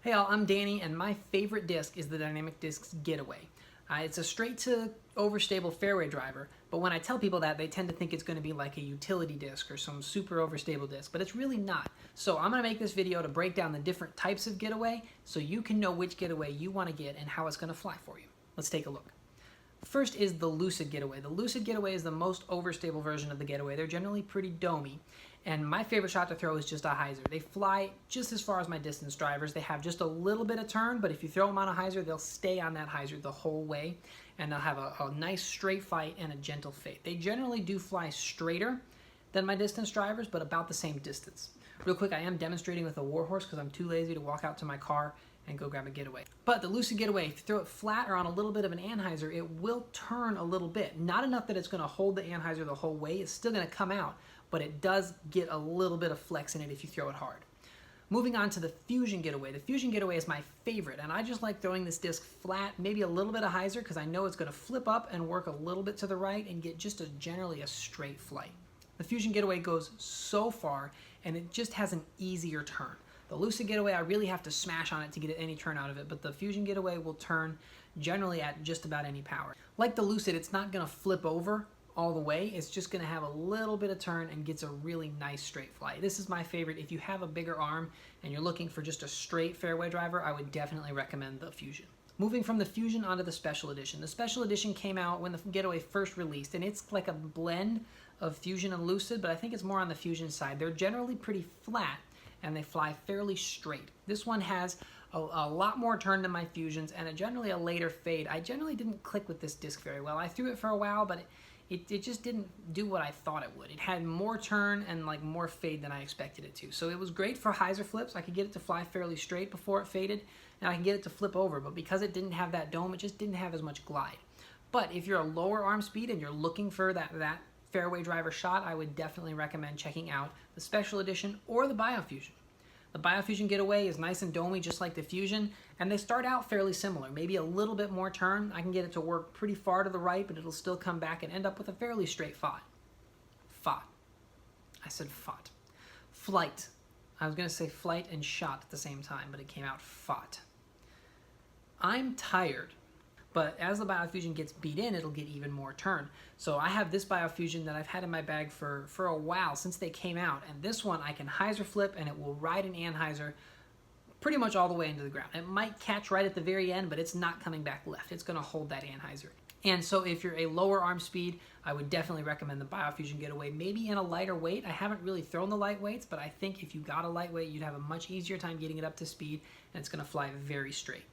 Hey all, I'm Danny, and my favorite disc is the Dynamic Discs Getaway. It's a straight-to overstable fairway driver, but when I tell people that, they tend to think it's going to be like a utility disc or some super overstable disc, but it's really not. So I'm going to make this video to break down the different types of Getaway so you can know which Getaway you want to get and how it's going to fly for you. Let's take a look. First is the Lucid Getaway. The Lucid Getaway is the most overstable version of the Getaway. They're generally pretty domey, and my favorite shot to throw is just a hyzer. They fly just as far as my distance drivers. They have just a little bit of turn, but if you throw them on a hyzer, they'll stay on that hyzer the whole way, and they'll have a nice straight flight and a gentle fade. They generally do fly straighter than my distance drivers, but about the same distance. Real quick, I am demonstrating with a Warhorse because I'm too lazy to walk out to my car and go grab a Getaway. But the Lucid Getaway, if you throw it flat or on a little bit of an anhyzer, it will turn a little bit. Not enough that it's going to hold the anhyzer the whole way. It's still going to come out, but it does get a little bit of flex in it if you throw it hard. Moving on to the Fusion Getaway. The Fusion Getaway is my favorite, and I just like throwing this disc flat, maybe a little bit of hyzer, because I know it's going to flip up and work a little bit to the right and get just generally a straight flight. The Fusion Getaway goes so far, and it just has an easier turn. The Lucid Getaway, I really have to smash on it to get any turn out of it, but the Fusion Getaway will turn generally at just about any power. Like the Lucid, it's not going to flip over all the way. It's just going to have a little bit of turn and gets a really nice straight flight. This is my favorite. If you have a bigger arm and you're looking for just a straight fairway driver, I would definitely recommend the Fusion. Moving from the Fusion onto the Special Edition. The Special Edition came out when the Getaway first released, and it's like a blend of Fusion and Lucid, but I think it's more on the Fusion side. They're generally pretty flat, and they fly fairly straight. This one has a lot more turn than my Fusions and generally a later fade. I generally didn't click with this disc very well. I threw it for a while, but it just didn't do what I thought it would. It had more turn and like more fade than I expected it to. So it was great for hyzer flips. I could get it to fly fairly straight before it faded, and I can get it to flip over, but because it didn't have that dome, it just didn't have as much glide. But if you're a lower arm speed and you're looking for that fairway driver shot, I would definitely recommend checking out the Special Edition or the BioFusion. The BioFusion Getaway is nice and domey just like the Fusion, and they start out fairly similar, maybe a little bit more turn. I can get it to work pretty far to the right, but it'll still come back and end up with a fairly straight flight. I said fought. Flight. I was going to say flight and shot at the same time, but it came out fought. I'm tired. But as the BioFusion gets beat in, it'll get even more turn. So I have this BioFusion that I've had in my bag for a while, since they came out. And this one I can hyzer flip, and it will ride an anhyzer pretty much all the way into the ground. It might catch right at the very end, but it's not coming back left. It's going to hold that anhyzer. And so if you're a lower arm speed, I would definitely recommend the BioFusion Getaway, maybe in a lighter weight. I haven't really thrown the light weights, but I think if you got a lightweight, you'd have a much easier time getting it up to speed, and it's going to fly very straight.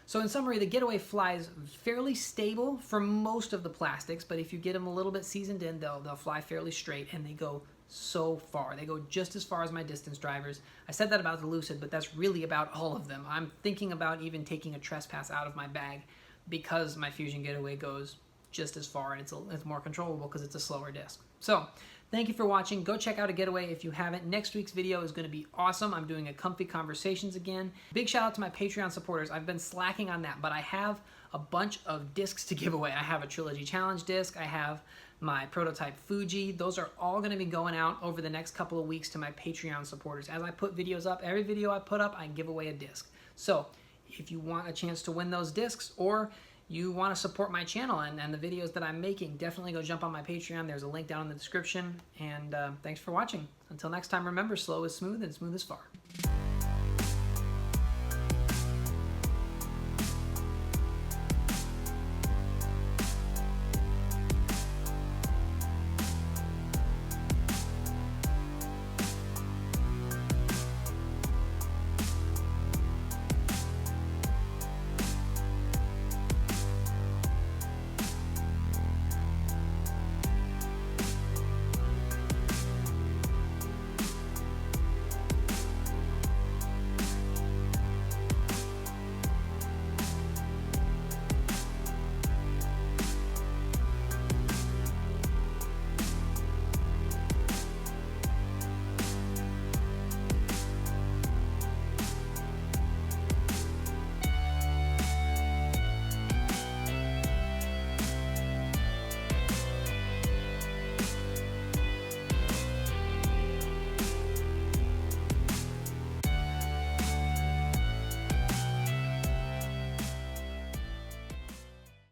So in summary, the Getaway flies fairly stable for most of the plastics, but if you get them a little bit seasoned in, they'll fly fairly straight, and they go so far. They go just as far as my distance drivers. I said that about the Lucid, but that's really about all of them. I'm thinking about even taking a Trespass out of my bag because my Fusion Getaway goes just as far, and it's more controllable because it's a slower disc. So thank you for watching. Go check out a Getaway if you haven't. Next week's video is going to be awesome. I'm doing a Comfy Conversations again. Big shout out to my Patreon supporters. I've been slacking on that, but I have a bunch of discs to give away. I have a Trilogy Challenge disc. I have my prototype Fuji. Those are all going to be going out over the next couple of weeks to my Patreon supporters. As I put videos up, every video I put up, I give away a disc. So if you want a chance to win those discs, or you want to support my channel and the videos that I'm making, definitely go jump on my Patreon. There's a link down in the description. And thanks for watching. Until next time, remember, slow is smooth and smooth is far.